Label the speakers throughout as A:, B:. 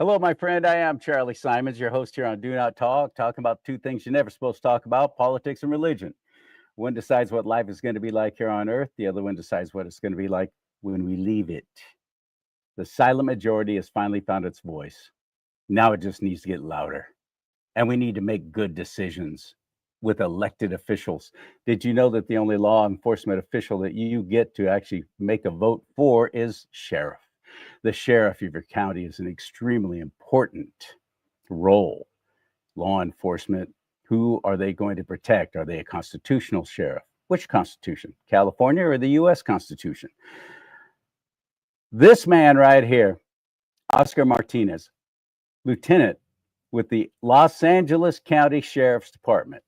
A: Hello, my friend. I am Charlie Simons, your host here on Do Not Talk, talking about two things you're never supposed to talk about: politics and religion. One decides what life is going to be like here on earth, the other one decides what it's going to be like when we leave it. The silent majority has finally found its voice. Now it just needs to get louder. And we need to make good decisions with elected officials. Did you know that the only law enforcement official that you get to actually make a vote for is sheriff? The sheriff of your county is an extremely important role. Law enforcement, who are they going to protect? Are they a constitutional sheriff? Which Constitution? California or the US Constitution? This man right here, Oscar Martinez, lieutenant with the Los Angeles County Sheriff's Department,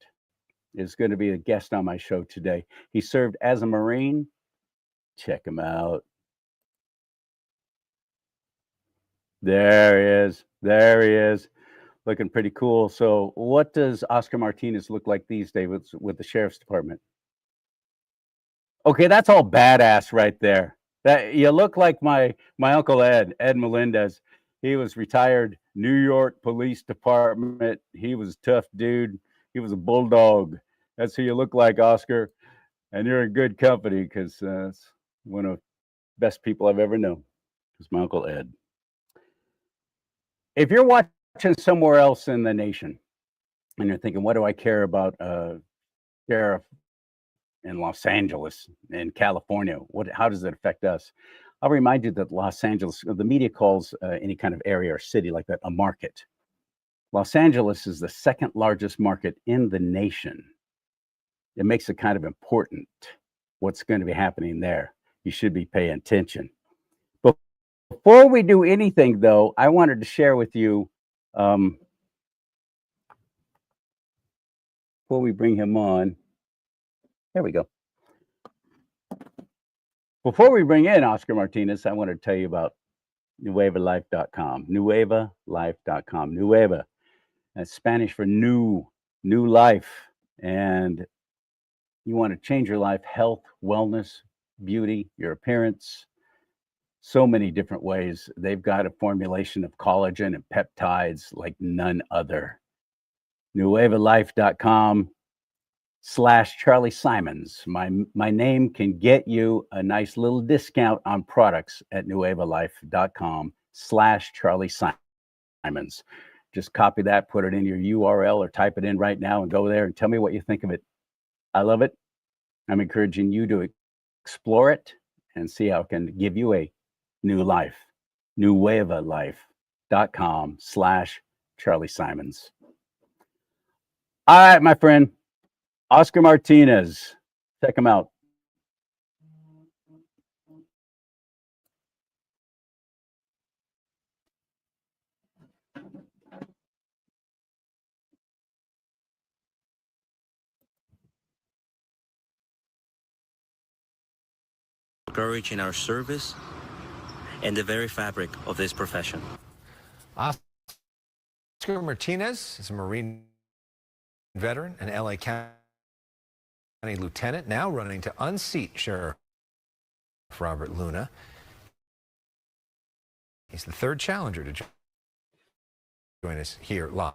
A: is going to be a guest on my show today. He served as a Marine. Check him out. There he is. There he is. Looking pretty cool. So what does Oscar Martinez look like these days with the Sheriff's Department? Okay, that's all badass right there. That you look like my Uncle Ed Melendez. He was retired New York Police Department. He was a tough dude. He was a bulldog. That's who you look like, Oscar. And you're in good company because it's one of the best people I've ever known. It's my Uncle Ed. If you're watching somewhere else in the nation and you're thinking, what do I care about sheriff in Los Angeles in California? How does it affect us? I'll remind you that Los Angeles, the media calls any kind of area or city like that a market. Los Angeles is the second largest market in the nation. It makes it kind of important what's going to be happening there. You should be paying attention. But before we do anything, though, I wanted to share with you, before we bring him on, there we go. Before we bring in Oscar Martinez, I want to tell you about nuevalife.com. Nuevalife.com. Nueva. That's Spanish for new life. And you want to change your life, health, wellness, beauty, your appearance, so many different ways. They've got a formulation of collagen and peptides like none other. Nuevalife.com/Charlie Simons. My name can get you a nice little discount on products at nuevalife.com/Charlie Simons. Just copy that, put it in your URL or type it in right now and go there and tell me what you think of it. I love it. I'm encouraging you to explore it and see how it can give you a new life. Nuevalife.com/Charlie Simons. All right, my friend, Oscar Martinez. Check him out.
B: Courage in our service and the very fabric of this profession.
C: Oscar Martinez is a Marine veteran and LA County lieutenant, now running to unseat Sheriff Robert Luna. He's the third challenger to join us here live.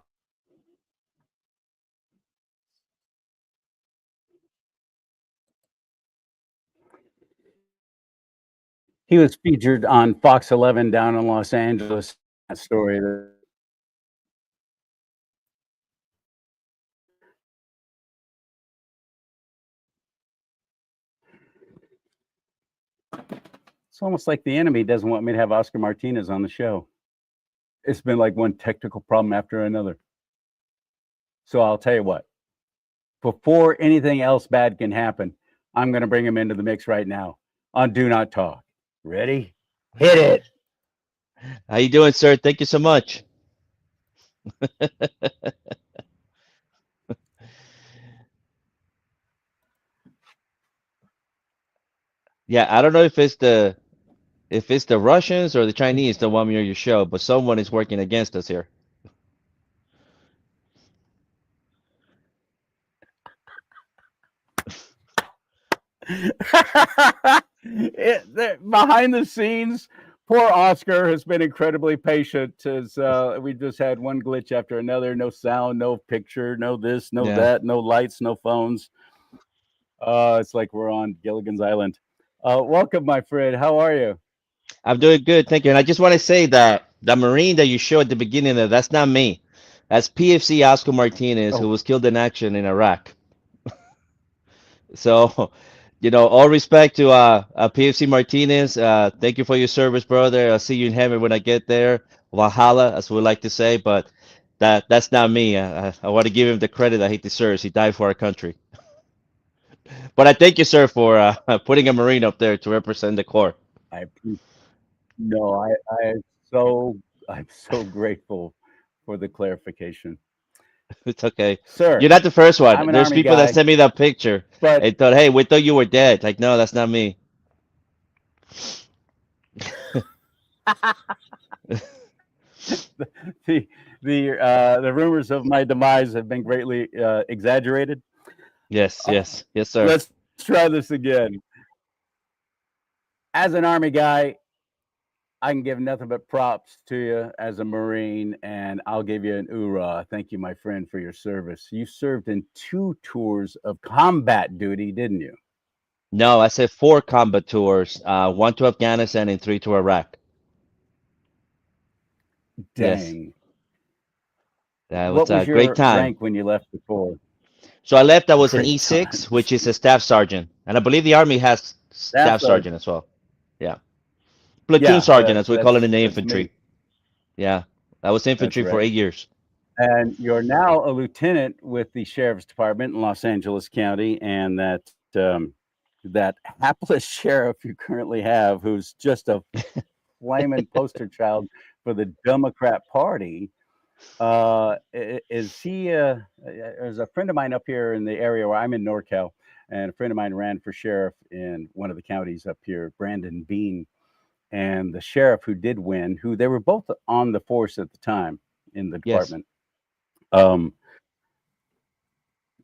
A: He was featured on Fox 11 down in Los Angeles. That story. It's almost like the enemy doesn't want me to have Oscar Martinez on the show. It's been like one technical problem after another. So I'll tell you what, before anything else bad can happen, I'm going to bring him into the mix right now on Do Not Talk. Ready? Hit it.
D: How you doing, sir? Thank you so much. Yeah, I don't know if it's the Russians or the Chinese that want me on your show, but someone is working against us here.
A: Behind the scenes, Poor Oscar has been incredibly patient as we just had one glitch after another. No sound, no picture, no this, no
D: Yeah.
A: that, no lights, no phones. It's like we're on Gilligan's Island. Welcome, my friend. How are you?
D: I'm doing good, thank you. And I just want to say that the Marine that you showed at the beginning there, that's not me. That's PFC Oscar Martinez, who
A: Oh,
D: was killed in action in Iraq. So, all respect to PFC Martinez. Thank you for your service, brother. I'll see you in heaven when I get there. Valhalla, as we like to say, but that's not me. I want to give him the credit that he deserves. He died for our country. But I thank you, sir, for putting a Marine up there to represent the Corps.
A: I no, I so I'm so grateful for the clarification,
D: It's okay. You're
A: sir.
D: not the first one.
A: I'm an
D: There's
A: army
D: people that
A: guy,
D: sent me that picture
A: but
D: and thought, hey, we thought you were dead. Like, no, that's not me.
A: the the rumors of my demise have been greatly exaggerated.
D: Yes,
A: Uh,
D: yes, yes, sir.
A: let's try this again. As an army guy, I can give nothing but props to you as a Marine, and I'll give you an hoorah. Thank you, my friend, for your service. You served in 2 tours of combat duty, didn't you?
D: No, I said 4 combat tours, one to Afghanistan and 3 to Iraq. Yes,
A: Dang.
D: that was
A: What was
D: a great
A: your
D: time.
A: rank when you left the Corps?
D: So I left, I was an
A: Great
D: E6, which
A: times.
D: is a staff sergeant. And I believe the Army has
A: Staff
D: staff sergeant
A: sergeant.
D: as well. Yeah. Platoon
A: Yeah,
D: sergeant, as we call it in the
A: that's me.
D: infantry. Yeah. I was
A: That's
D: infantry for
A: right.
D: 8 years.
A: And you're now a lieutenant with the sheriff's department in Los Angeles County, and that hapless sheriff you currently have, who's just a flaming poster child for the Democrat Party. Is he? There's a friend of mine up here in the area where I'm in NorCal, and a friend of mine ran for sheriff in one of the counties up here, Brandon Bean, and the sheriff who did win, who they were both on the force at the time in the
D: Yes.
A: department, um,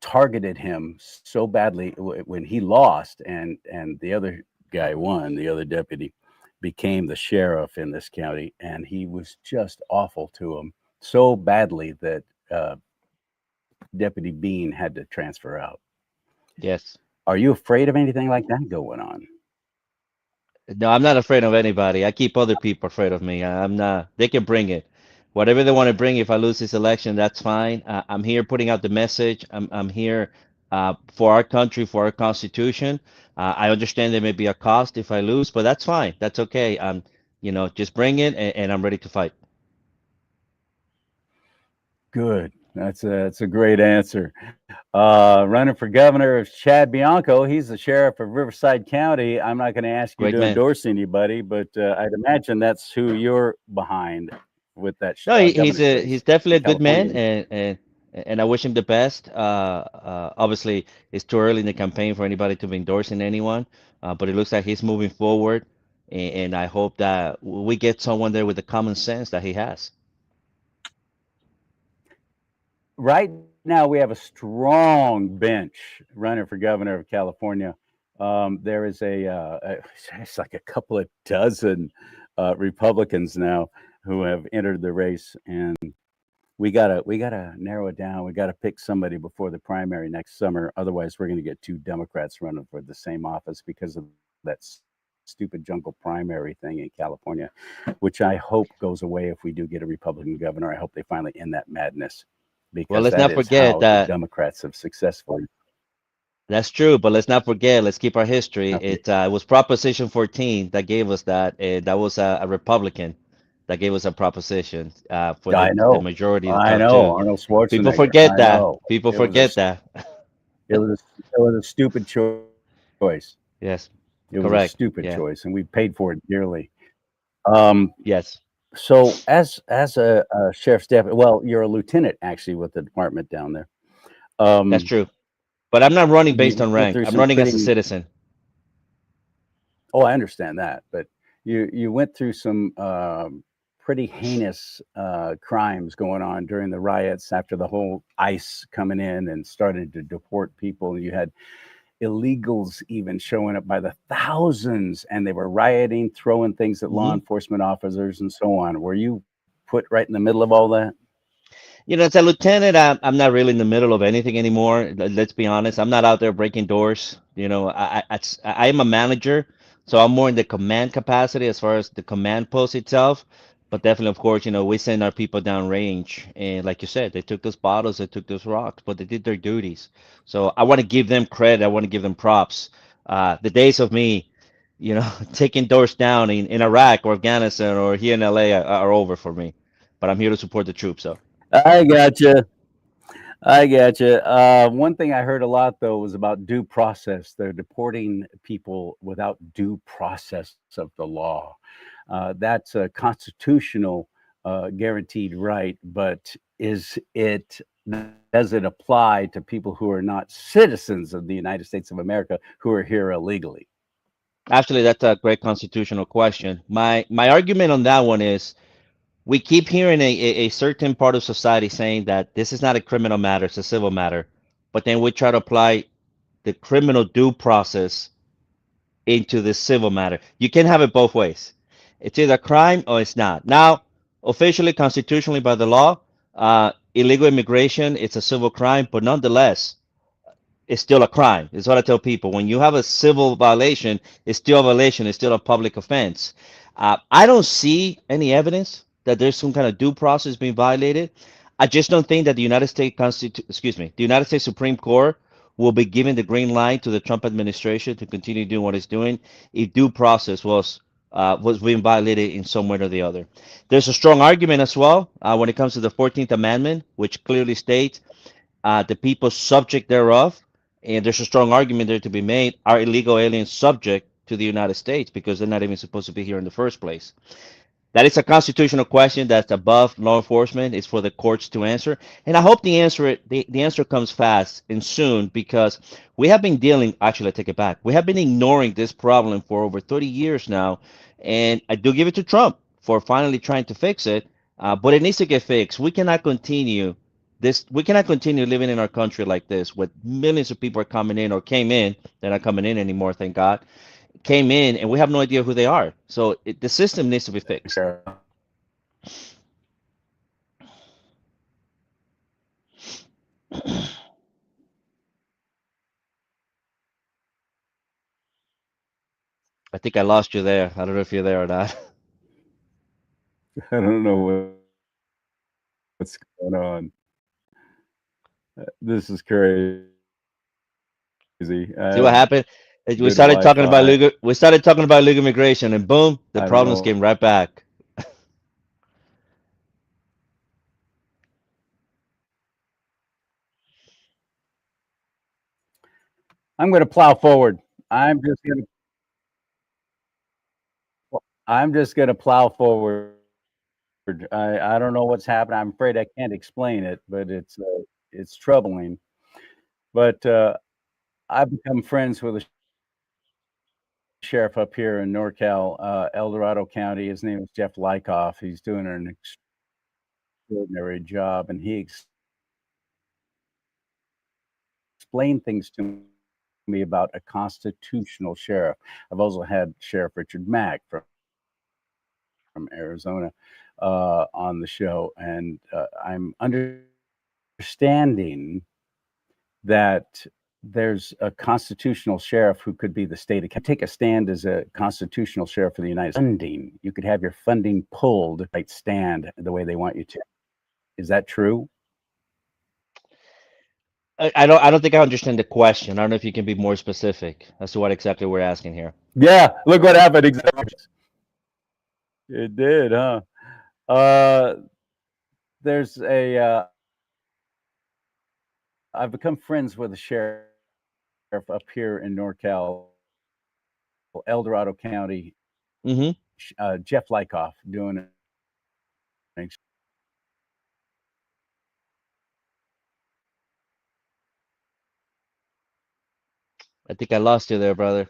A: targeted him so badly when he lost, and the other guy won. The other deputy became the sheriff in this county, and he was just awful to him so badly that uh, Deputy Bean had to transfer out.
D: Yes.
A: Are you afraid of anything like that going on?
D: No, I'm not afraid of anybody. I keep other people afraid of me. I'm not. They can bring it. Whatever they want to bring. If I lose this election, that's fine. I'm here putting out the message. I'm here for our country, for our Constitution. I understand there may be a cost if I lose, but that's fine. That's okay. Just bring it, and I'm ready to fight.
A: Good. That's a great answer. Running for governor is Chad Bianco. He's the sheriff of Riverside County. I'm not going to ask you
D: Great
A: to
D: man.
A: endorse anybody, but I'd imagine that's who you're behind with that
D: No,
A: governor's
D: he's
A: race
D: definitely
A: in
D: a good man,
A: California.
D: and I wish him the best. Obviously, it's too early in the campaign for anybody to be endorsing anyone, but it looks like he's moving forward, and I hope that we get someone there with the common sense that he has.
A: Right now, we have a strong bench running for governor of California. There is it's like a couple of dozen Republicans now who have entered the race, and we gotta narrow it down. We gotta pick somebody before the primary next summer. Otherwise, we're gonna get 2 Democrats running for the same office because of that stupid jungle primary thing in California, which I hope goes away if we do get a Republican governor. I hope they finally end that madness
D: Well,
A: because
D: let's
A: that
D: not
A: is
D: forget
A: how the
D: that
A: Democrats have successfully.
D: that's true, but let's not forget. Let's keep our history. It was Proposition 14 that gave us that, and that was a Republican that gave us a proposition for the majority of the
A: I
D: time
A: know,
D: too.
A: Arnold
D: People
A: Schwarzenegger.
D: forget
A: I
D: that.
A: know.
D: People
A: It was a
D: forget that.
A: it was it was a stupid choice.
D: Yes,
A: It was a
D: correct.
A: stupid
D: Yeah.
A: choice, and we paid for it dearly. Um,
D: Yes,
A: so as a sheriff's deputy, well, you're a lieutenant actually with the department down there.
D: that's
A: Um,
D: true. But I'm not running based
A: you
D: on
A: went
D: rank.
A: through
D: I'm
A: some
D: running as a
A: pretty.
D: citizen.
A: Oh, I understand that, but you went through some pretty heinous crimes going on during the riots after the whole ICE coming in and starting to deport people. You had illegals even showing up by the thousands, and they were rioting, throwing things at law
D: Hmm.
A: enforcement officers and so on. Were you put right in the middle of all that?
D: As a lieutenant, I'm not really in the middle of anything anymore. Let's be honest. I'm not out there breaking doors. I am a manager, so I'm more in the command capacity as far as the command post itself. But definitely, of course, we send our people down range, and like you said, they took those bottles, they took those rocks, but they did their duties. So I want to give them credit. I want to give them props. The days of me, taking doors down in Iraq or Afghanistan or here in LA are over for me. But I'm here to support the troops, so.
A: I gotcha. I gotcha. One thing I heard a lot though was about due process. They're deporting people without due process of the law. That's a constitutional guaranteed right, but does it apply to people who are not citizens of the United States of America who are here illegally?
D: Actually, that's a great constitutional question. My argument on that one is we keep hearing a certain part of society saying that this is not a criminal matter, it's a civil matter. But then we try to apply the criminal due process into the civil matter. You can have it both ways. It's either a crime or it's not. Now, officially, constitutionally, by the law, illegal immigration, it's a civil crime, but nonetheless, it's still a crime. It's what I tell people. When you have a civil violation, it's still a violation. It's still a public offense. I don't see any evidence that there's some kind of due process being violated. I just don't think that the United States Supreme Court will be giving the green light to the Trump administration to continue doing what it's doing if due process was being violated in some way or the other. There's a strong argument as well when it comes to the 14th Amendment, which clearly states the people subject thereof, and there's a strong argument there to be made, are illegal aliens subject to the United States because they're not even supposed to be here in the first place. That is a constitutional question that's above law enforcement. It's for the courts to answer. And I hope the answer comes fast and soon because we have been actually, I take it back. We have been ignoring this problem for over 30 years now. And I do give it to Trump for finally trying to fix it. But it needs to get fixed. We cannot continue living in our country like this with millions of people are coming in or came in. They're not coming in anymore, thank God. Came in and we have no idea who they are. So the system needs to be fixed.
A: Sheriff?
D: I think I lost you there. I don't know if you're there or not.
A: I don't know what's going on. This is crazy. I
D: See what
A: have
D: happened?
A: good Wi-Fi.
D: We started talking about legal immigration, and boom, the
A: I don't
D: problems
A: know.
D: came right back.
A: I'm going to plow forward. I'm just going to I'm just going to plow forward. I don't know what's happened. I'm afraid I can't explain it, but it's troubling. But I've become friends with a sheriff up here in NorCal, El Dorado County. His name is Jeff Lykoff. He's doing an extraordinary job, and he explained things to me about a constitutional sheriff. I've also had Sheriff Richard Mack from Arizona on the show, and I'm understanding that there's a constitutional sheriff who could be the state. Can take a stand as a constitutional sheriff of the United States. Funding, you could have your funding pulled, right? Stand the way they want you to. Is that true?
D: I don't think I understand the question. I don't know if you can be more specific as to what exactly we're asking here.
A: Yeah. Look what happened. Exactly. It did, huh? Uh, there's a. I've become friends with a sheriff up here in NorCal, El Dorado County,
D: Hmm.
A: Jeff Lykoff, doing it.
D: I think I lost you there, brother.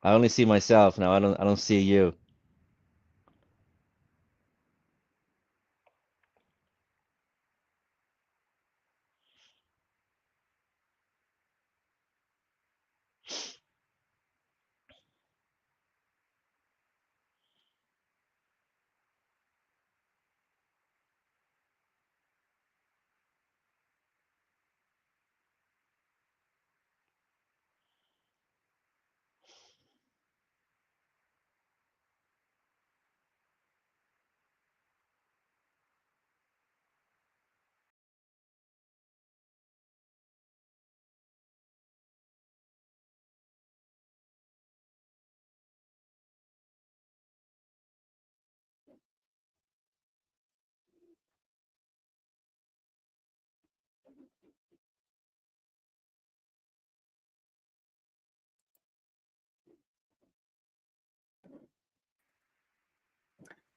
D: I only see myself now. I don't see you.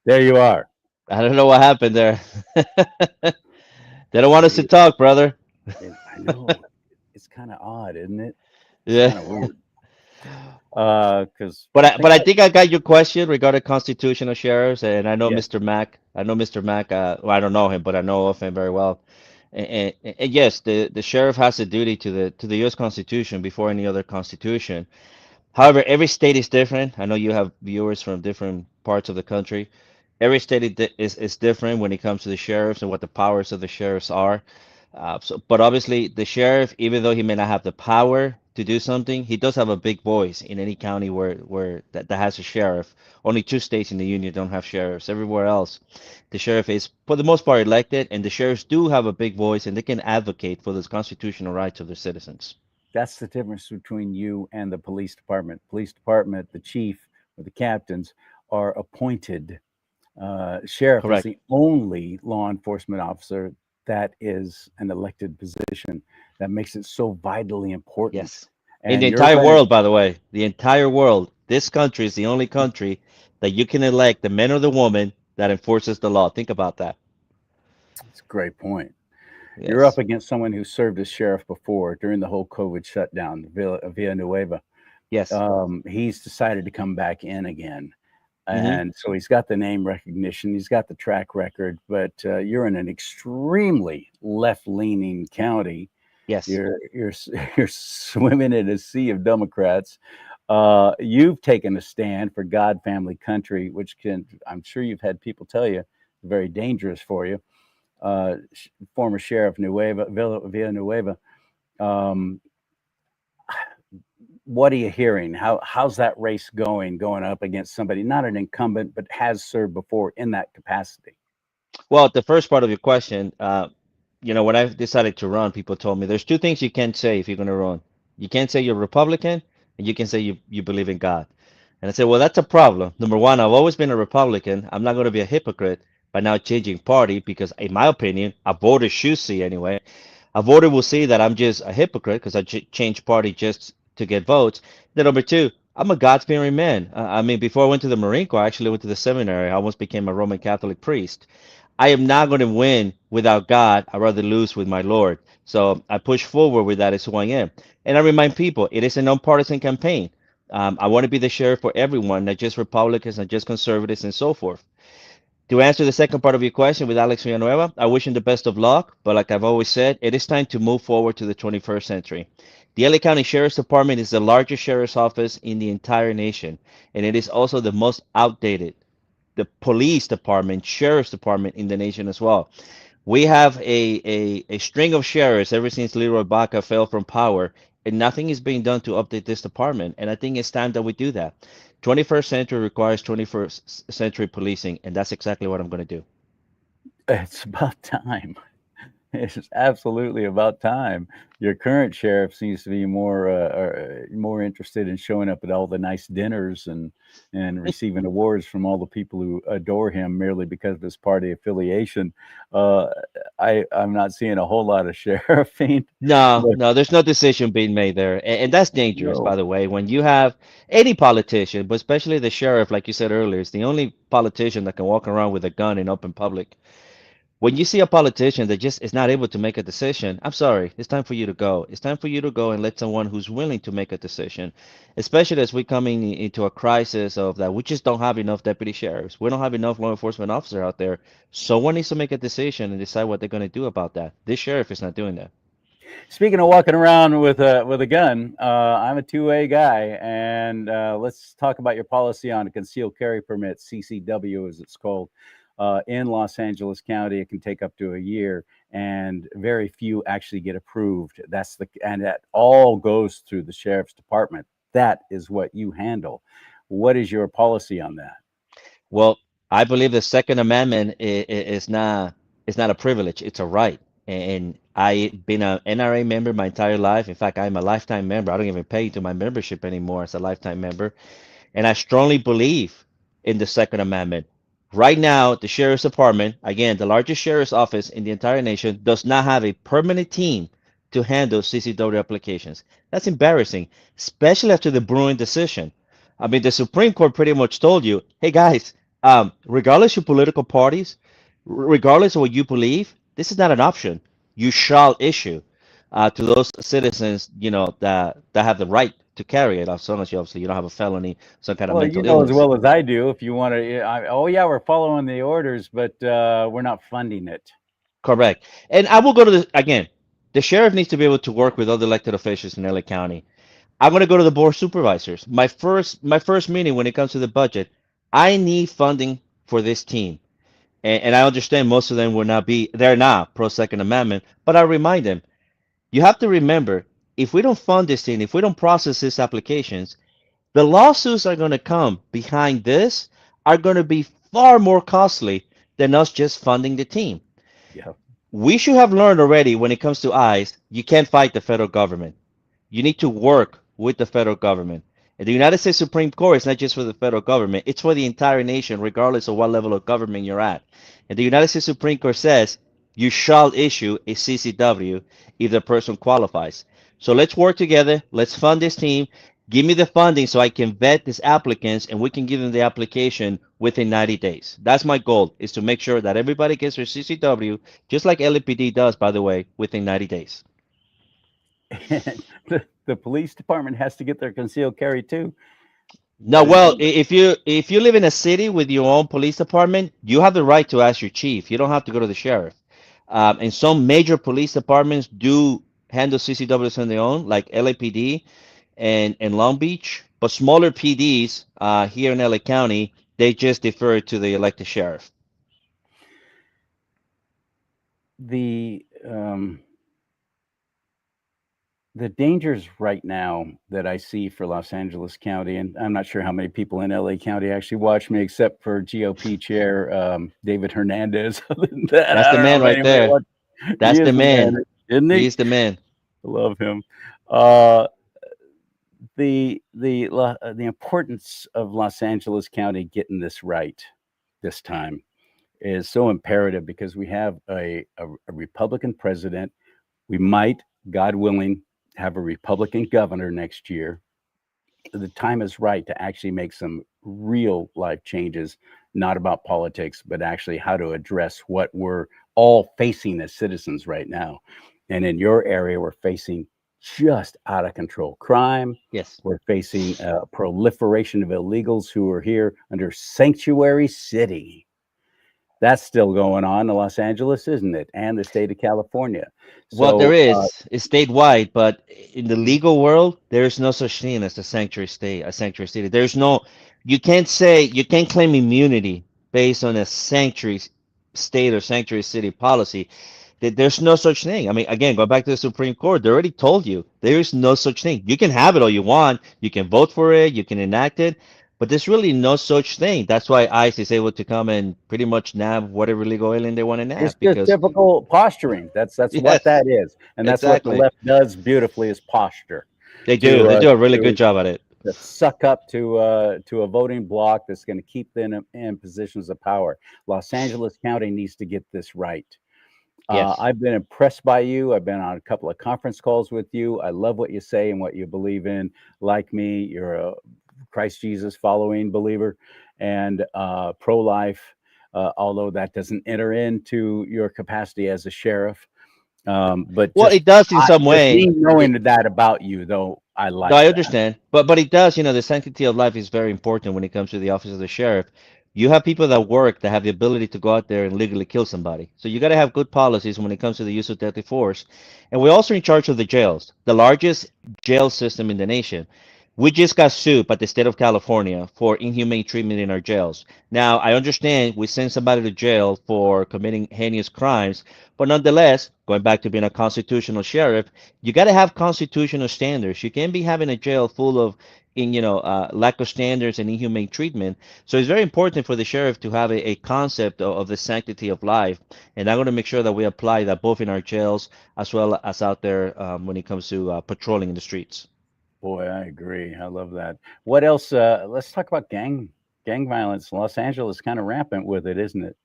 A: There you are.
D: I don't know what happened there. They don't want us to
A: See,
D: talk, brother.
A: I know it's kind of odd, isn't it? It's
D: Yeah.
A: kind of weird. Because
D: But
A: think
D: I
A: about
D: think I got your question regarding constitutional sheriffs, and I know
A: yes,
D: Mr. Mack. I know Mr. Mack. Well, I don't know him, but I know of him very well. And yes, the sheriff has a duty to the U.S. Constitution before any other constitution. However, every state is different. I know you have viewers from different parts of the country. Every state is different when it comes to the sheriffs and what the powers of the sheriffs are. But obviously, the sheriff, even though he may not have the power to do something, he does have a big voice in any county that has a sheriff. Only 2 states in the union don't have sheriffs. Everywhere else, the sheriff is, for the most part, elected, and the sheriffs do have a big voice, and they can advocate for the constitutional rights of their citizens.
A: that's the difference between you and the police department. Police department, the chief or the captains are appointed. Sheriff is
D: Correct.
A: the only law enforcement officer that is an elected position. That makes it so vitally important.
D: Yes. In the
A: And you're
D: entire
A: right.
D: world, by the way, the entire world, this country is the only country that you can elect the man or the woman that enforces the law. Think about that.
A: It's a great point. You're up
D: Yes.
A: against someone who served as sheriff before during the whole COVID shutdown, Villanueva.
D: Yes.
A: He's decided to come back in again.
D: Hmm.
A: And so he's got the name recognition, he's got the track record, but you're in an extremely left-leaning county.
D: Yes.
A: You're you're swimming in a sea of Democrats. You've taken a stand for God, family, country, which can, I'm sure you've had people tell you, very dangerous for you. Former Sheriff Villanueva. Um, what are you hearing? How's that race going up against somebody not an incumbent but has served before in that capacity?
D: Well, the first part of your question, when I decided to run, people told me there's two things you can't say if you're going to run. You can't say you're Republican, and you can say you believe in God. And I said, well, that's a problem. Number one, I've always been a Republican. I'm not going to be a hypocrite by now changing party because, in my opinion, a voter should see anyway. A voter will see that I'm just a hypocrite because I changed party just to get votes. Then number two, I'm a God-fearing man. I mean, before I went to the Marine Corps, I actually went to the seminary. I almost became a Roman Catholic priest. I am not going to win without God. I'd rather lose with my Lord. So I push forward with that as who I am. And I remind people, it is a nonpartisan campaign. I want to be the sheriff for everyone, not just Republicans, not just conservatives, and so forth. To answer the second part of your question with Alex Villanueva, I wish him the best of luck. But like I've always said, it is time to move forward to the 21st century. The LA County Sheriff's Department is the largest sheriff's office in the entire nation, and it is also the most outdated the police department, sheriff's department in the nation as well. We have a string of sheriffs ever since Leroy Baca fell from power, and nothing is being done to update this department. And I think it's time that we do that. 21st century requires 21st century policing, and that's exactly what I'm going to do.
A: It's about time. It's absolutely about time. Your current sheriff seems to be more interested in showing up at all the nice dinners and receiving awards from all the people who adore him merely because of his party affiliation. Uh, I'm not seeing a whole lot of sheriffing.
D: No,
A: Look,
D: no, there's no decision being made there. And that's dangerous, by
A: no.
D: the way. When you have any politician, but especially the sheriff, like you said earlier, is the only politician that can walk around with a gun in open public. When you see a politician that just is not able to make a decision, I'm sorry, it's time for you to go. It's time for you to go and let someone who's willing to make a decision, especially as we're coming into a crisis of that. We just don't have enough deputy sheriffs. We don't have enough law enforcement officers out there. Someone needs to make a decision and decide what they're going to do about that. This sheriff is not doing that.
A: Speaking of walking around with a gun, I'm a 2A guy, and let's talk about your policy on a concealed carry permit, CCW as it's called. In Los Angeles County, it can take up to a year, and very few actually get approved. And that all goes through the sheriff's department. That is what you handle. What is your policy on that?
D: Well, I believe the Second Amendment is not a privilege; it's a right. And I've been an NRA member my entire life. In fact, I'm a lifetime member. I don't even pay to my membership anymore as a lifetime member. And I strongly believe in the Second Amendment. Right now, the Sheriff's Department, again, the largest sheriff's office in the entire nation, does not have a permanent team to handle CCW applications. That's embarrassing, especially after the Bruin decision. I mean, the Supreme Court pretty much told you, hey guys, Regardless of political parties, regardless of what you believe, this is not an option. You shall issue to those citizens, that have the right to carry it, as long as you don't have a felony, some kind of
A: Well, you
D: mental
A: know as
D: illness.
A: well as I do, if you want to, oh yeah, we're following the orders, but we're not funding it.
D: Correct. And I will go to again. The sheriff needs to be able to work with other elected officials in LA County. I'm going to go to the board of supervisors. My first meeting when it comes to the budget, I need funding for this team. And I understand most of them will not be, they're not pro Second Amendment, but I remind them, you have to remember, if we don't fund this thing, if we don't process these applications, the lawsuits are going to come behind this are going to be far more costly than us just funding the team.
A: Yeah.
D: We should have learned already when it comes to ICE, you can't fight the federal government. You need to work with the federal government. And the United States Supreme Court is not just for the federal government, it's for the entire nation, regardless of what level of government you're at. And the United States Supreme Court says you shall issue a CCW if the person qualifies. So let's work together. Let's fund this team. Give me the funding so I can vet these applicants and we can give them the application within 90 days. That's my goal, is to make sure that everybody gets their CCW, just like LAPD does, by the way, within 90 days.
A: And the police department has to get their concealed carry too.
D: No, well, if you live in a city with your own police department, you have the right to ask your chief. You don't have to go to the sheriff. And some major police departments do handle CCWs on their own, like LAPD and Long Beach. But smaller PDs here in LA County, they just defer to the elected sheriff.
A: The the dangers right now that I see for Los Angeles County, and I'm not sure how many people in LA County actually watch me, except for GOP chair David Hernandez. Other than that,
D: That's
A: I
D: the
A: don't know
D: man
A: if
D: right
A: anybody
D: there.
A: watch. He
D: That's
A: is
D: the
A: the
D: man.
A: man, isn't he?
D: He's the man.
A: I love him. Uh, the importance of Los Angeles County getting this right this time is so imperative because we have a Republican president. We might, God willing, have a Republican governor next year. The time is right to actually make some real life changes, not about politics, but actually how to address what we're all facing as citizens right now. And in your area, we're facing just out of control crime.
D: Yes.
A: We're facing a proliferation of illegals who are here under sanctuary city. That's still going on in Los Angeles, isn't it? And the state of California.
D: Well, there
A: So
D: is. It's statewide, but in the legal world, there is no such thing as a sanctuary state, a sanctuary city. There's no, you can't claim immunity based on a sanctuary state or sanctuary city policy. There's no such thing. I mean, again, go back to the Supreme Court. They already told you there is no such thing. You can have it all you want. You can vote for it. You can enact it. But there's really no such thing. That's why ICE is able to come and pretty much nab whatever illegal alien they want to
A: it's
D: nab
A: just
D: because,
A: typical posturing. That's what
D: yes,
A: that is, and that's what the
D: exactly.
A: left does beautifully is posture
D: They do.
A: to
D: They
A: uh,
D: do a really good
A: to
D: job at it.
A: to suck up to a voting bloc that's going to keep them in positions of power. Los Angeles County needs to get this right.
D: Yes.
A: I've been impressed by you. I've been on a couple of conference calls with you. I love what you say and what you believe in. Like me, you're a Christ Jesus following believer and pro-life. Although that doesn't enter into your capacity as a sheriff, but
D: Well, it does in some
A: just me
D: way.
A: knowing that about you, though, I
D: No,
A: like
D: I
A: that.
D: understand, but it does. The sanctity of life is very important when it comes to the office of the sheriff. You have people that work that have the ability to go out there and legally kill somebody. So you got to have good policies when it comes to the use of deadly force. And we're also in charge of the jails, the largest jail system in the nation. We just got sued by the state of California for inhumane treatment in our jails. Now, I understand we send somebody to jail for committing heinous crimes, but nonetheless, going back to being a constitutional sheriff, you got to have constitutional standards. You can't be having a jail full of lack of standards and inhumane treatment. So it's very important for the sheriff to have a concept of the sanctity of life, and I'm going to make sure that we apply that both in our jails as well as out there when it comes to patrolling in the streets.
A: Boy, I agree. I love that. What else? Let's talk about gang violence. Los Angeles kind of rampant with it, isn't it?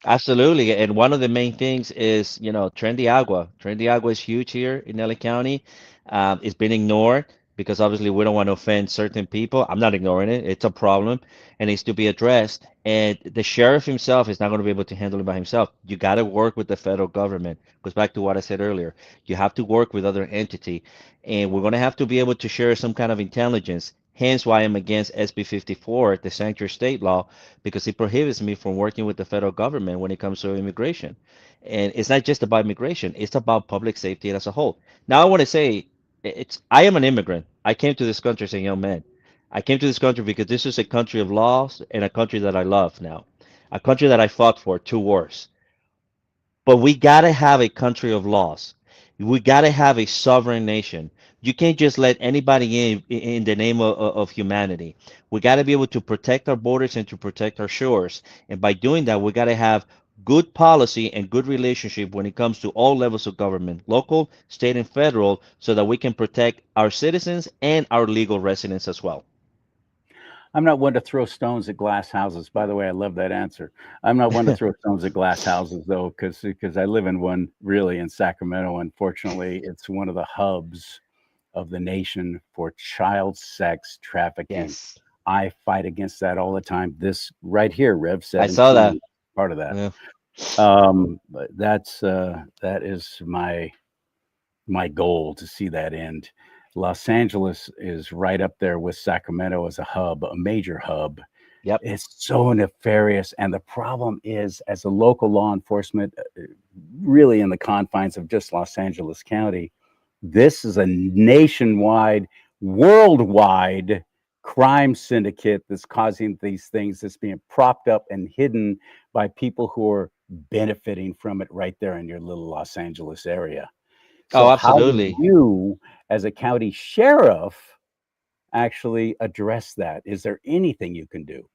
D: Absolutely, and one of the main things is Tren de Agua. Tren de Agua is huge here in LA County. It's been ignored. because obviously we don't want to offend certain people. I'm not ignoring it. It's a problem and needs to be addressed. And the sheriff himself is not going to be able to handle it by himself. You got to work with the federal government. Goes back to what I said earlier. You have to work with other entity, and we're going to have to be able to share some kind of intelligence. Hence why I'm against SB 54, the sanctuary state law, because it prohibits me from working with the federal government when it comes to immigration. And it's not just about immigration, it's about public safety as a whole. Now, I want to say it's I am an immigrant. I came to this country as a young man. I came to this country because this is a country of laws and a country that I love now, a country that I fought for 2 wars. But we gotta have a country of laws. We gotta have a sovereign nation. You can't just let anybody in the name of humanity. We gotta be able to protect our borders and to protect our shores. And by doing that, we gotta have good policy and good relationship when it comes to all levels of government, local, state, and federal, so that we can protect our citizens and our legal residents as well.
A: I'm not one to throw stones at glass houses. By the way, I love that answer. I'm not one to throw stones at glass houses, though, because I live in one really in Sacramento. Unfortunately, it's one of the hubs of the nation for child sex trafficking.
D: Yes,
A: I fight against that all the time. This right here, Rev
D: I saw
A: 17,
D: that.
A: is part of that.
D: Yeah.
A: But that is my goal to see that end. Los Angeles is right up there with Sacramento as a hub, a major hub.
D: Yep.
A: It's so nefarious. And the problem is, as a local law enforcement, really in the confines of just Los Angeles County, this is a nationwide, worldwide crime syndicate that's causing these things that's being propped up and hidden by people who are benefiting from it right there in your little Los Angeles area.
D: Oh,
A: So how do
D: absolutely.
A: you, as a county sheriff, actually address that? Is there anything you can do?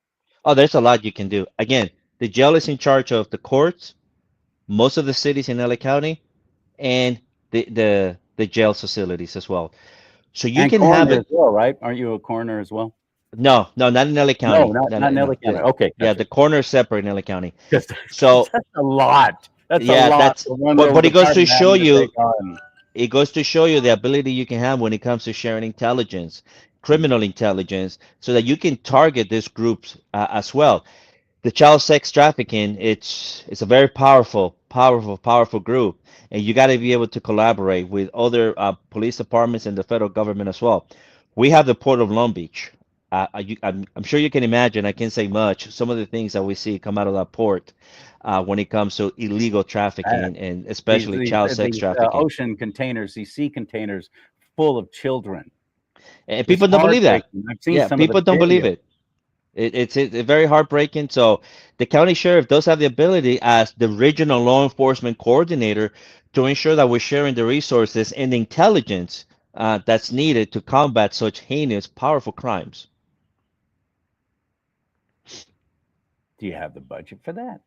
D: Oh, there's a lot you can do. Again, the jail is in charge of the courts, most of the cities in LA County, and the jail facilities as well. So you
A: And
D: can have
A: coroner
D: it.
A: as well, right? Aren't you a coroner as well?
D: No, no, not in LA
A: No,
D: County.
A: not
D: No,
A: not
D: no,
A: Nelly
D: no.
A: County. Okay,
D: Yeah,
A: gotcha.
D: the coroner is separate in LA County.
A: Because
D: So
A: that's a lot. That's a
D: yeah,
A: lot
D: that's
A: for one
D: but
A: little
D: it goes to
A: department
D: show
A: having to
D: you
A: take on.
D: it goes to show you the ability you can have when it comes to sharing intelligence, criminal intelligence, so that you can target these groups as well. The child sex trafficking, it's a very powerful group, and you got to be able to collaborate with other police departments and the federal government as well. We have the Port of Long Beach. I'm sure you can imagine. I can't say much. Some of the things that we see come out of that port when it comes to illegal
A: That.
D: trafficking and
A: These
D: especially
A: these
D: child
A: uh,
D: sex
A: these
D: trafficking.
A: ocean containers, these sea containers full of children.
D: And
A: It's
D: people don't believe that.
A: heartbreaking. I've seen
D: Yeah,
A: some of
D: people
A: the
D: don't believe
A: videos.
D: it. It's very heartbreaking. So the county sheriff does have the ability as the regional law enforcement coordinator to ensure that we're sharing the resources and the intelligence that's needed to combat such heinous, powerful crimes.
A: Do you have the budget for that?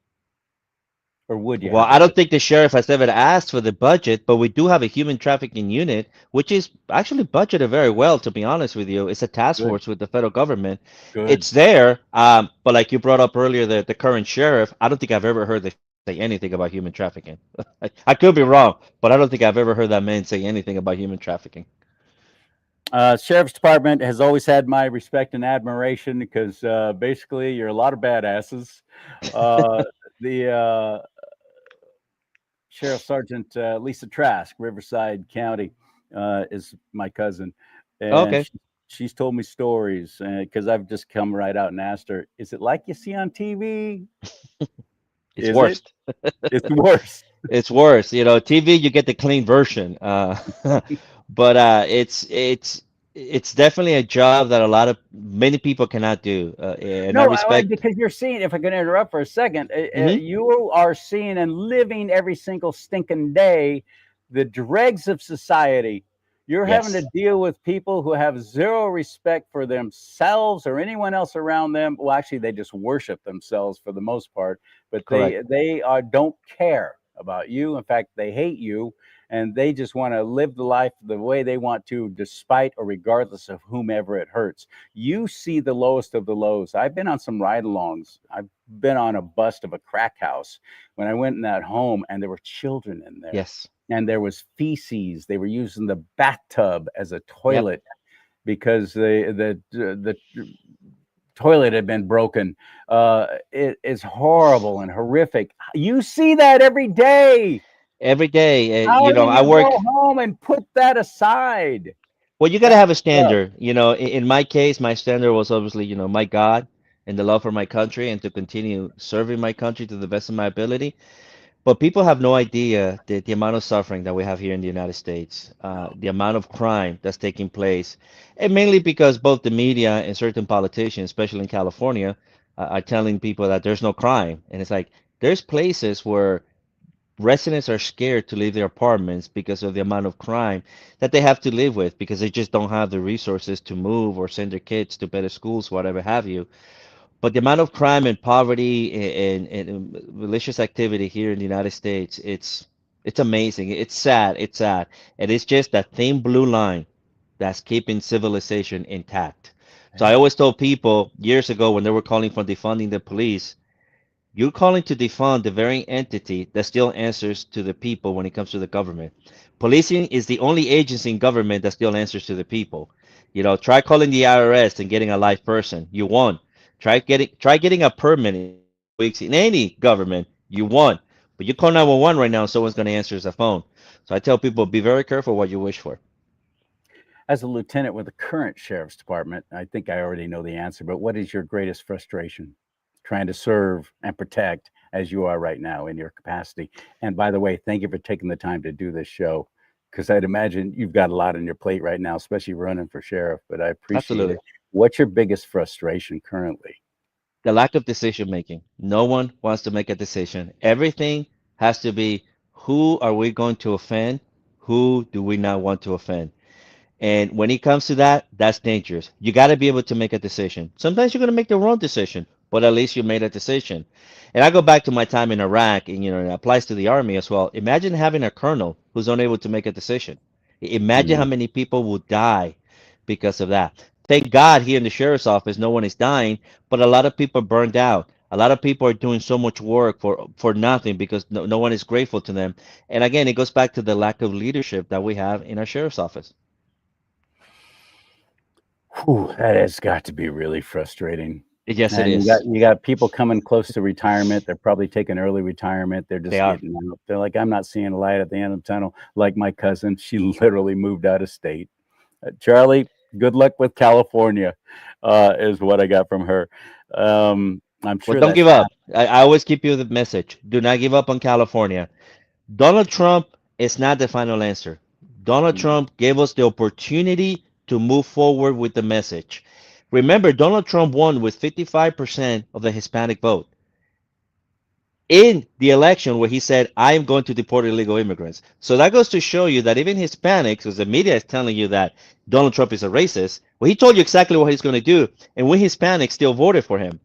A: Or would you
D: Well,
A: have the
D: I don't
A: budget?
D: think the sheriff has ever asked for the budget, but we do have a human trafficking unit, which is actually budgeted very well, to be honest with you. It's a task
A: Good,
D: force with the federal government.
A: good.
D: It's there, but like you brought up earlier, the current sheriff, I don't think I've ever heard they say anything about human trafficking. I could be wrong, but I don't think I've ever heard that man say anything about human trafficking.
A: Sheriff's Department has always had my respect and admiration because basically you're a lot of badasses. Uh, the Sheriff Sergeant Lisa Trask, Riverside County, is my cousin, and
D: Okay,
A: she's told me stories because I've just come right out and asked her, "Is it like you see on TV?
D: it's
A: Is it?
D: worse.
A: It's worse."
D: It's worse. You know, TV, you get the clean version. But it's definitely a job that many people cannot do. And I
A: No,
D: respect.
A: because you're seeing, if I can interrupt for a second,
D: Hmm.
A: you are seeing and living every single stinking day the dregs of society. You're having to
D: Yes,
A: deal with people who have zero respect for themselves or anyone else around them. Well, actually, they just worship themselves for the most part, but
D: correct.
A: they don't care about you. In fact, they hate you, and they just want to live the life the way they want to, despite or regardless of whomever it hurts. You see the lowest of the lows. I've been on some ride-alongs. I've been on a bust of a crack house when I went in that home, and there were children in there,
D: Yes.
A: and there was feces. They were using the bathtub as a
D: Yep.
A: toilet. because the toilet had been broken. It is horrible and horrific. You see that every day.
D: Every day,
A: How do
D: I
A: you
D: work.
A: go home and put that aside?
D: Well, you got to
A: That's
D: have a
A: tough.
D: standard. In my case, my standard was obviously, my God and the love for my country and to continue serving my country to the best of my ability. But people have no idea the amount of suffering that we have here in the United States,
A: No.
D: the amount of crime that's taking place, and mainly because both the media and certain politicians, especially in California, are telling people that there's no crime. And it's like there's places where residents are scared to leave their apartments because of the amount of crime that they have to live with because they just don't have the resources to move or send their kids to better schools, whatever have you. But the amount of crime and poverty and malicious activity here in the United States, it's amazing. It's sad. It's sad. And it's just that thin blue line that's keeping civilization intact. So I
A: Yeah.
D: always told people years ago when they were calling for defunding the police, you're calling to defund the very entity that still answers to the people when it comes to the government. Policing is the only agency in government that still answers to the people. Try calling the IRS and getting a live person. You won. Try getting a permit in 2 weeks in any government. You won. But you call 911 right now, someone's going to answer the phone. So I tell people, be very careful what you wish for.
A: As a lieutenant with the current sheriff's department, I think I already know the answer, but what is your greatest frustration trying to serve and protect as you are right now in your capacity? And by the way, thank you for taking the time to do this show because I'd imagine you've got a lot on your plate right now, especially running for sheriff, but I appreciate it.
D: Absolutely.
A: What's your biggest frustration currently?
D: The lack of decision making. No one wants to make a decision. Everything has to be who are we going to offend? Who do we not want to offend? And when it comes to that, that's dangerous. You got to be able to make a decision. Sometimes you're going to make the wrong decision, but at least you made a decision. And I go back to my time in Iraq, and it applies to the army as well. Imagine having a colonel who's unable to make a decision. Imagine how
A: Mhm.
D: many people would die because of that. Thank God here in the sheriff's office, no one is dying, but a lot of people are burned out. A lot of people are doing so much work for nothing because no one is grateful to them. And again, it goes back to the lack of leadership that we have in our sheriff's office.
A: Whew, that has got to be really frustrating.
D: Yes, it
A: And you
D: is.
A: got people coming close to retirement. They're probably taking early retirement. They're
D: They
A: just
D: are.
A: getting out. They're like, I'm not seeing a light at the end of the tunnel. Like my cousin, she literally moved out of state. Charlie, good luck with California, is what I got from her. I'm
D: Well,
A: sure
D: don't
A: that's
D: give up. I always keep you the message. Do not give up on California. Donald Trump is not the final answer. Donald
A: happening.
D: Trump gave us the opportunity to move forward with the message. Remember, Donald Trump won with 55% of the Hispanic vote in the election where he said, I am going to deport illegal immigrants. So that goes to show you that even Hispanics, because the media is telling you that Donald Trump is a racist, well, he told you exactly what he's going to do, and we Hispanics still voted for him.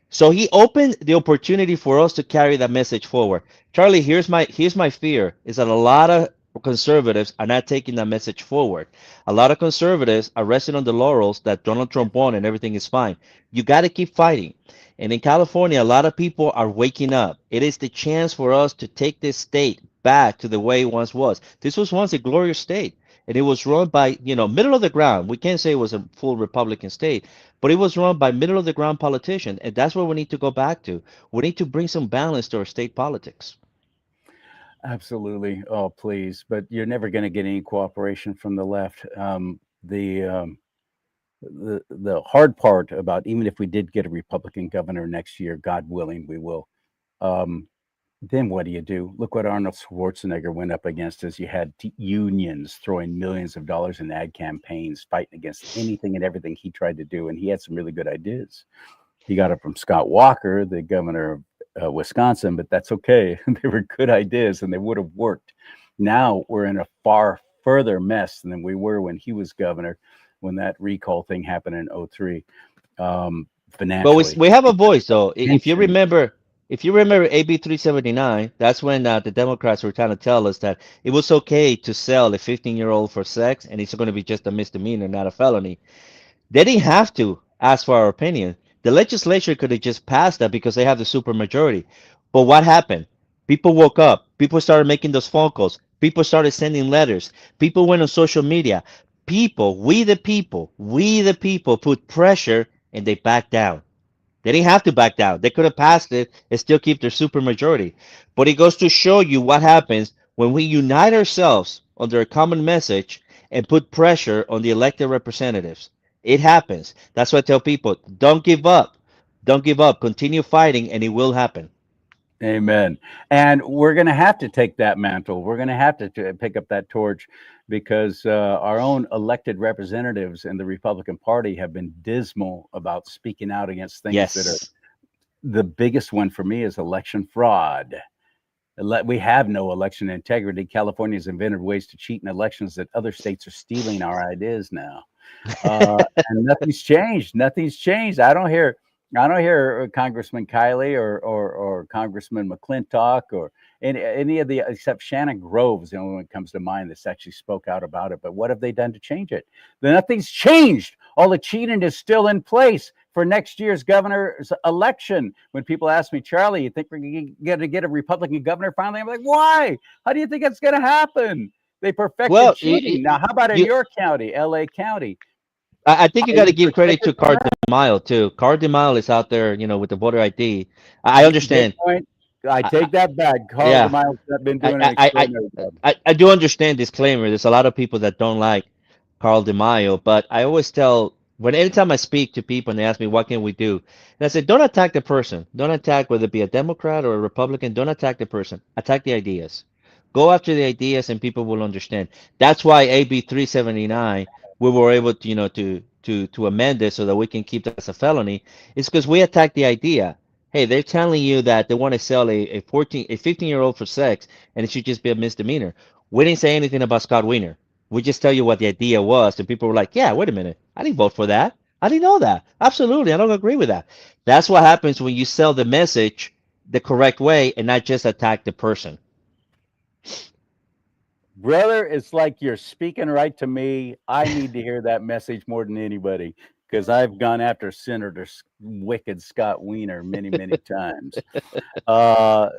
D: So he opened the opportunity for us to carry that message forward. Charlie, here's my fear is that a lot of conservatives are not taking that message forward. A lot of conservatives are resting on the laurels that Donald Trump won and everything is fine. You got to keep fighting. And in California, a lot of people are waking up. It is the chance for us to take this state back to the way it once was. This was once a glorious state, and it was run by, middle of the ground. We can't say it was a full Republican state, but it was run by middle of the ground politicians, and that's what we need to go back to. We need to bring some balance to our state politics.
A: Absolutely. Oh, please. But you're never going to get any cooperation from the left. The hard part about even if we did get a Republican governor next year, God willing, we will. Um, then what do you do? Look what Arnold Schwarzenegger went up against as you had unions throwing millions of dollars in ad campaigns, fighting against anything and everything he tried to do. And he had some really good ideas. He got it from Scott Walker, the governor of Wisconsin, but that's okay. They were good ideas and they would have worked. Now we're in a far further mess than we were when he was governor, when that recall thing happened in '03,
D: But we,
A: financially.
D: we have a voice, though.
A: Pension.
D: If you remember AB 379, that's when the Democrats were trying to tell us that it was okay to sell a 15-year-old for sex, and it's going to be just a misdemeanor, not a felony. They didn't have to ask for our opinion. The legislature could have just passed that because they have the supermajority. But what happened? People woke up. People started making those phone calls. People started sending letters. People went on social media. we the people put pressure and they backed down. They didn't have to back down. They could have passed it and still keep their super majority. But it goes to show you what happens when we unite ourselves under a common message and put pressure on the elected representatives. It happens. That's why I tell people, don't give up. Don't give up. Continue fighting and it will happen.
A: Amen. And we're going to have to take that mantle. We're going to have to pick up that torch because our own elected representatives in the Republican Party have been dismal about speaking out against things that are
D: Yes.
A: the biggest one for me is election fraud. We have no election integrity. California's invented ways to cheat in elections that other states are stealing our ideas now. And nothing's changed. Nothing's changed. I don't hear Congressman Kiley or Congressman McClintock or any of the except Shannon Grove's the only one that comes to mind that's actually spoke out about it. But what have they done to change it? Nothing's changed. All the cheating is still in place for next year's governor's election. When people ask me, Charlie, you think we're going to get a Republican governor finally? I'm like, why? How do you think it's going to happen? They perfected
D: Well,
A: cheating. Now, how about in
D: you,
A: your county, LA County?
D: I think you
A: Are
D: got to
A: you
D: give credit
A: protected
D: to
A: from
D: Card
A: that?
D: Mile too. Card Mile is out there, with the voter ID. I
A: Good
D: understand.
A: point. I
D: I,
A: take that back. Carl
D: yeah,
A: DeMiles has been
D: I,
A: doing an
D: I, I,
A: extraordinary job.
D: I do understand disclaimer. There's a lot of people that don't like Carl DeMaio, but I always tell when anytime I speak to people and they ask me what can we do, and I say don't attack the person, don't attack whether it be a Democrat or a Republican, don't attack the person, attack the ideas. Go after the ideas and people will understand. That's why AB 379 we were able to to amend it so that we can keep that as a felony. It's because we attack the idea. Hey, they're telling you that they want to sell a 15-year-old for sex and it should just be a misdemeanor. We didn't say anything about Scott Wiener. We just tell you what the idea was, and people were like, "Yeah, wait a minute, I didn't vote for that. I didn't know that. Absolutely, I don't agree with that." That's what happens when you sell the message the correct way and not just attack the person.
A: Brother, it's like you're speaking right to me. I need to hear that message more than anybody because I've gone after Senator Wicked Scott Wiener many, many times. Uh,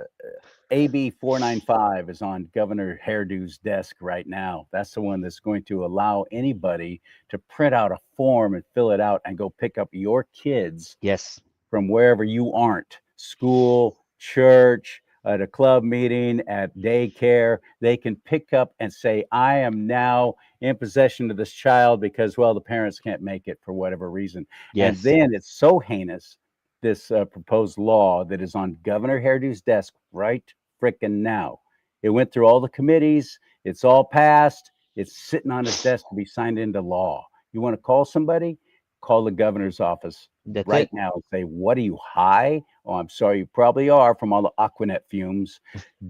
A: AB 495 is on Governor Hairdo's desk right now. That's the one that's going to allow anybody to print out a form and fill it out and go pick up your kids
D: Yes,
A: from wherever you aren't school, church, at a club meeting, at daycare. They can pick up and say, I am now in possession of this child because, well, the parents can't make it for whatever reason. And
D: yes,
A: then it's so heinous, this proposed law that is on Governor Hairdo's desk right frickin' now. It went through all the committees, it's all passed, it's sitting on his desk to be signed into law. You want to call somebody? Call the governor's office
D: that's
A: right
D: it.
A: now and say, what are you high? Oh, I'm sorry, you probably are from all the Aquanet fumes.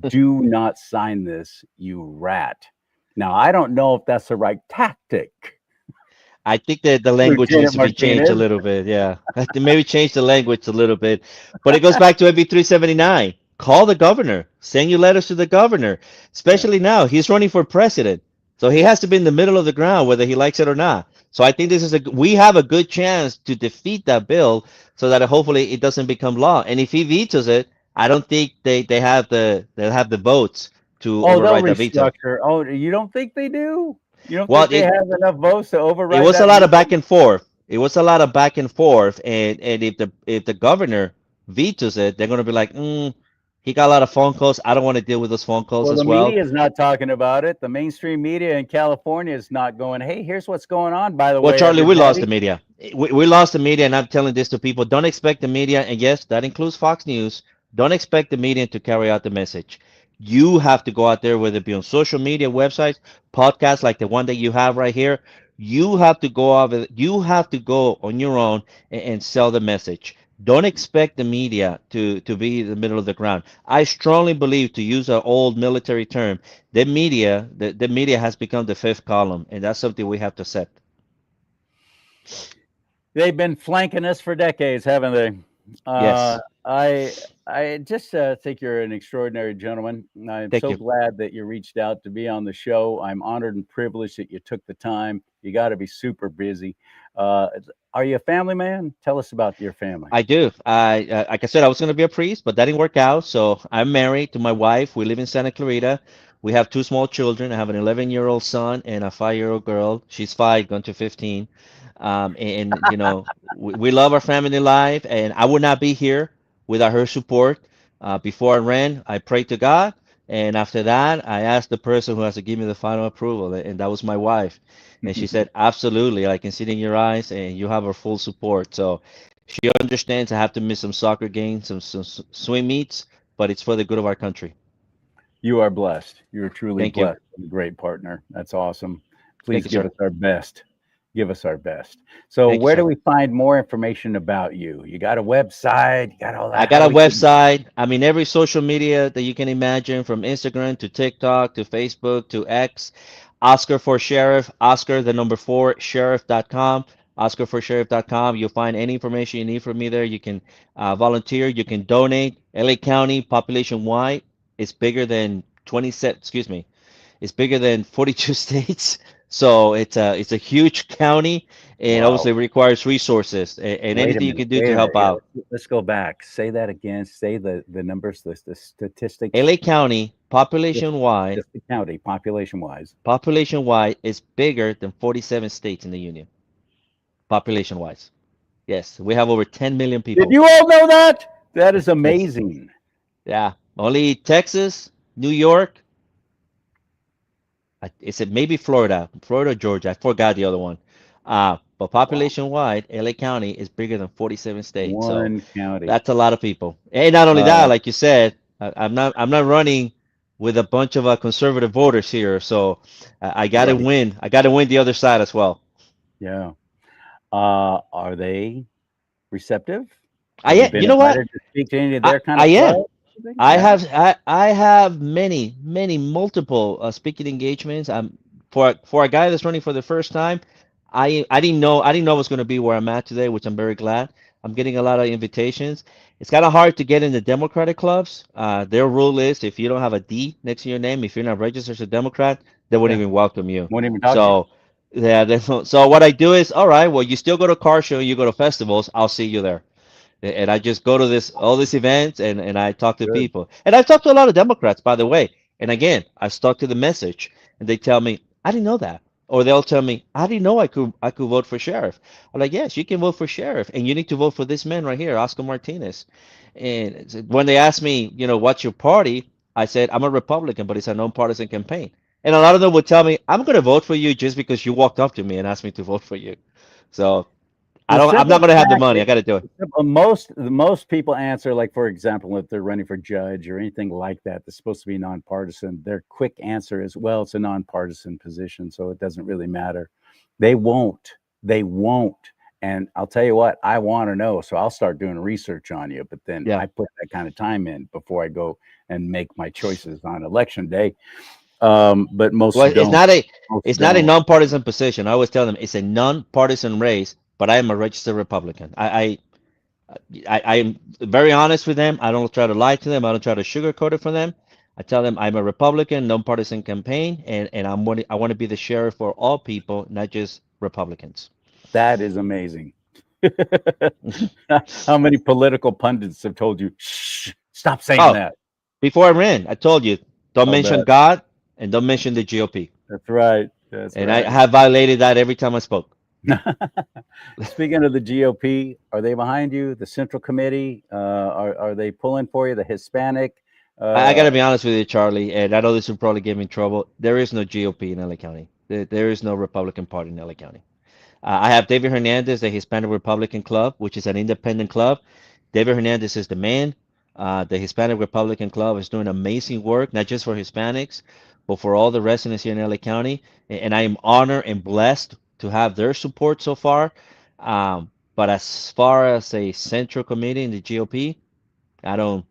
A: Do not sign this, you rat. Now, I don't know if that's the right tactic,
D: I think that the language needs
A: Lieutenant
D: to be changed a
A: Martinez.
D: little bit. Yeah, maybe change the language a little bit. But it goes back to AB 379. Call the governor. Send your letters to the governor.
A: Yeah.
D: Especially now, he's running for president, so he has to be in the middle of the ground whether he likes it or not. So I think this is we have a good chance to defeat that bill so that hopefully it doesn't become law. And if he vetoes it, I don't think they have the votes to
A: Oh, they'll
D: override that veto.
A: restructure. Oh, you don't think they do? You don't
D: Well,
A: think they have enough votes to
D: it
A: override
D: was a
A: that
D: lot of
A: veto?
D: back and forth. It was a lot of back and forth, and if the governor vetoes it, they're gonna be like, he got a lot of phone calls. I don't want to deal with those phone calls
A: Well,
D: as
A: the
D: well.
A: media is not talking about it. The mainstream media in California is not going, hey, here's what's going on, by the
D: Well,
A: way,
D: Charlie, we lost the
A: everybody.
D: media. We lost the media, and I'm telling this to people. Don't expect the media, and yes, that includes Fox News. Don't expect the media to carry out the message. You have to go out there, whether it be on social media, websites, podcasts like the one that you have right here. You have to go out. You have to go on your own and sell the message. Don't expect the media to be in the middle of the ground. I strongly believe, to use an old military term, the media has become the fifth column, and that's something we have to accept.
A: They've been flanking us for decades, haven't they?
D: Yes.
A: I just think you're an extraordinary gentleman. I'm
D: Thank
A: so
D: you.
A: glad that you reached out to be on the show. I'm honored and privileged that you took the time. You got to be super busy. Uh, are you a family man? Tell us about your family.
D: I do. Like I said, I was going to be a priest, but that didn't work out. So I'm married to my wife. We live in Santa Clarita. We have two small children. I have an 11-year-old son and a 5-year-old girl. She's 5, going to 15. And we love our family life, and I would not be here without her support. Before I ran, I prayed to God, and after that, I asked the person who has to give me the final approval, and that was my wife. And she said, absolutely, I can see it in your eyes, and you have our full support. So she understands I have to miss some soccer games, some swim meets, but it's for the good of our country.
A: You are blessed. You are truly
D: Thank you.
A: blessed. A great partner. That's awesome. Please
D: Thank you,
A: give
D: sir.
A: us our best. Give us our best. So,
D: Thank you,
A: where do
D: sir.
A: we find more information about you? You got a website? You got all
D: I
A: that? How
D: got
A: do
D: a
A: we get?
D: website. I mean, every social media that you can imagine, from Instagram to TikTok to Facebook to X. Oscar for Sheriff, Oscar the number 4 sheriff.com, oscarforsheriff.com. You'll find any information you need from me there. You can volunteer, you can donate. LA County population wide is bigger than 27, excuse me, it's bigger than 42 states. So it's a huge county, and
A: Wow.
D: obviously requires resources and
A: Wait a
D: anything you
A: minute.
D: can do
A: Wait
D: to
A: a minute.
D: help
A: Yeah,
D: out.
A: let's go back. Say that again. Say the numbers, the statistics.
D: LA County,
A: Just,
D: population-wide,
A: just the county, population wise.
D: population-wide is bigger than 47 states in the union. Population-wise, yes, we have over 10 million
A: Did
D: people.
A: you all know that? That is
D: Yes,
A: amazing.
D: yeah. Only Texas, New York, is it maybe Florida, Florida, Georgia? I forgot the other one. But
A: Wow.
D: population-wide, LA County is bigger than 47 states. So
A: One county.
D: that's a lot of people. And not only that,
A: Uh,
D: like you said, I'm not running with a bunch of conservative voters here. So I got to
A: right.
D: win. I got to win the other side as well.
A: Yeah. Are they receptive?
D: I
A: Have you
D: am.
A: been
D: You know what?
A: invited to speak to any of
D: I
A: their kind
D: I
A: of
D: am.
A: clubs? Yeah.
D: I have many multiple speaking engagements. For a guy that's running for the first time, I didn't know I was going to be where I'm at today, which I'm very glad. I'm getting a lot of invitations. It's kind of hard to get in the Democratic clubs. Their rule is if you don't have a D next to your name, if you're not registered as a Democrat, they won't
A: Yeah.
D: even welcome you.
A: Won't even talk to you.
D: So yeah, so what I do is, all right, well, you still go to car show, you go to festivals, I'll see you there. And I just go to all these events, and I talk to
A: Good.
D: people. And I've talked to a lot of Democrats, by the way. And again, I stuck to the message, and they tell me, I didn't know that. Or they'll tell me, I didn't know I could vote for sheriff. I'm like, yes, you can vote for sheriff, and you need to vote for this man right here, Oscar Martinez. And when they ask me, what's your party? I said, I'm a Republican, but it's a nonpartisan campaign. And a lot of them would tell me, I'm going to vote for you just because you walked up to me and asked me to vote for you. So
A: The
D: I'm
A: simple
D: not going to have the
A: fact
D: money.
A: is,
D: I got to do it.
A: most people answer, like, for example, if they're running for judge or anything like that, that's supposed to be nonpartisan. Their quick answer is, well, it's a nonpartisan position, so it doesn't really matter. They won't. They won't. And I'll tell you what, I want to know, so I'll start doing research on you. But then
D: Yeah.
A: I put that kind of time in before I go and make my choices on election day. But
D: Well,
A: most
D: it's
A: don't.
D: not a
A: Most
D: it's not a
A: don't.
D: nonpartisan position. I always tell them it's a nonpartisan race, but I am a registered Republican. I'm very honest with them. I don't try to lie to them. I don't try to sugarcoat it for them. I tell them I'm a Republican, nonpartisan campaign, and I want to be the sheriff for all people, not just Republicans.
A: That is amazing. How many political pundits have told you, shh, stop saying
D: Oh,
A: that?
D: before I ran, I told you, don't
A: I'll
D: mention
A: bet.
D: God and don't mention the GOP.
A: That's right. That's
D: And I
A: right.
D: have violated that every time I spoke.
A: Speaking of the GOP, are they behind you? The Central Committee, are they pulling for you? The Hispanic,
D: I got
A: uh,
D: to be honest with you, Charlie, and I know this will probably get me in trouble. There is no GOP in LA County. There is no Republican Party in LA County. I have David Hernandez, the Hispanic Republican Club, which is an independent club. David Hernandez is the man. The Hispanic Republican Club is doing amazing work, not just for Hispanics, but for all the residents here in LA County. And I am honored and blessed to have their support so far. But as far as a central committee in the GOP, I don't,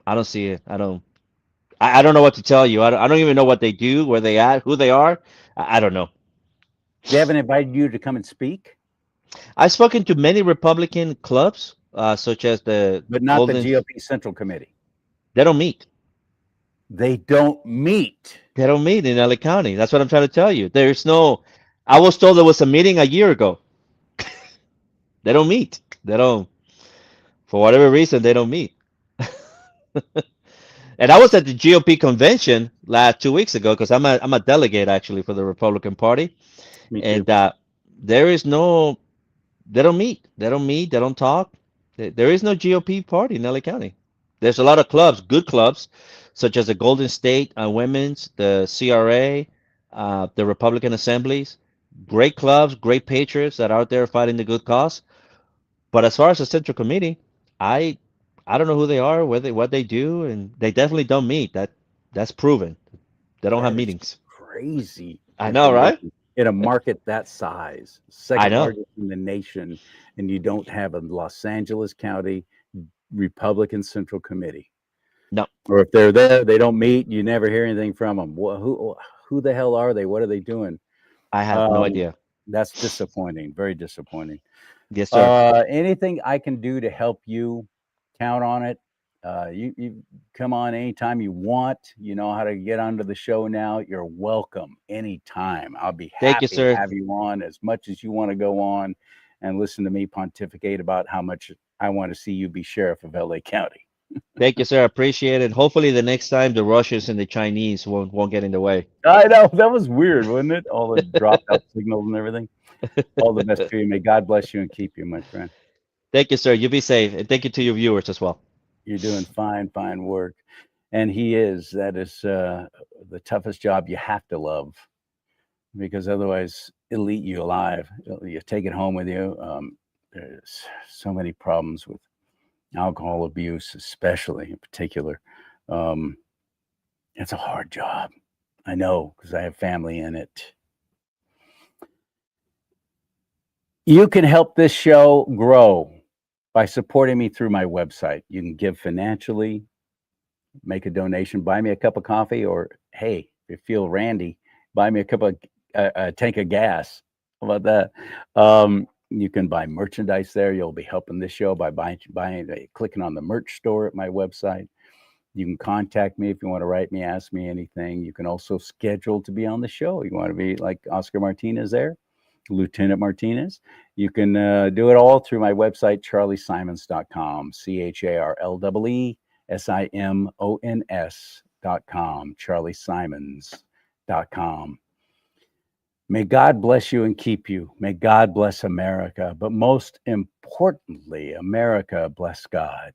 D: I don't see it. I don't know what to tell you. I don't even know what they do, where they at, who they are. I don't know.
A: they haven't invited you to come and speak,
D: I've spoken to many Republican clubs, such as the
A: but not the
D: Golden.
A: GOP Central Committee.
D: They don't meet.
A: They don't meet.
D: They don't meet in LA County. That's what I'm trying to tell you. There's no. I was told there was a meeting a year ago. They don't meet. They don't. For whatever reason, they don't meet. And I was at the GOP convention last 2 weeks ago because I'm a delegate actually for the Republican Party,
A: Me too.
D: and there is no they don't meet, they don't talk. There is no GOP party in LA County. There's a lot of clubs, good clubs, such as the Golden State Women's, the CRA, the Republican Assemblies. Great clubs, great patriots that are out there fighting the good cause. But as far as the Central Committee, I I don't know who they are, what they do, and they definitely don't meet. That's proven. They don't have
A: That is
D: meetings.
A: crazy
D: I know, right?
A: information in a market that size,
D: I
A: second
D: know.
A: largest in the nation, and you don't have a Los Angeles County Republican Central Committee.
D: No,
A: Or if they're there, they don't meet. You never hear anything from them. Who the hell are they? What are they doing?
D: I have no
A: Um,
D: idea.
A: that's disappointing. Very disappointing.
D: Yes, sir.
A: Anything I can do to help you, count on it. You come on anytime you want. You know how to get onto the show now. You're welcome anytime. I'll be
D: Thank you,
A: happy to
D: sir.
A: have you on as much as you want to go on and listen to me pontificate about how much I want to see you be sheriff of LA County.
D: Thank you, sir. Appreciate it. Hopefully, the next time the Russians and the Chinese won't get in the way.
A: I know that was weird, wasn't it? All the dropped out signals and everything. All the best to you. May God bless you and keep you, my friend.
D: Thank you, sir. You be safe, and thank you to your viewers as well.
A: You're doing fine, fine work. And he is. That is the toughest job you have to love because otherwise it'll eat you alive. You take it home with you. There's so many problems with alcohol abuse, especially in particular. Um, it's a hard job. I know because I have family in it. You can help this show grow by supporting me through my website. You can give financially, make a donation, buy me a cup of coffee, or hey, if you feel randy, buy me a cup of a tank of gas. How about that? You can buy merchandise there. You'll be helping this show by clicking on the merch store at my website. You can contact me if you want to write me, ask me anything. You can also schedule to be on the show. You want to be like Oscar Martinez there, Lieutenant Martinez. You can do it all through my website, charliesimons.com, CharlieSimons.com, charliesimons.com. May God bless you and keep you. May God bless America. But most importantly, America bless God.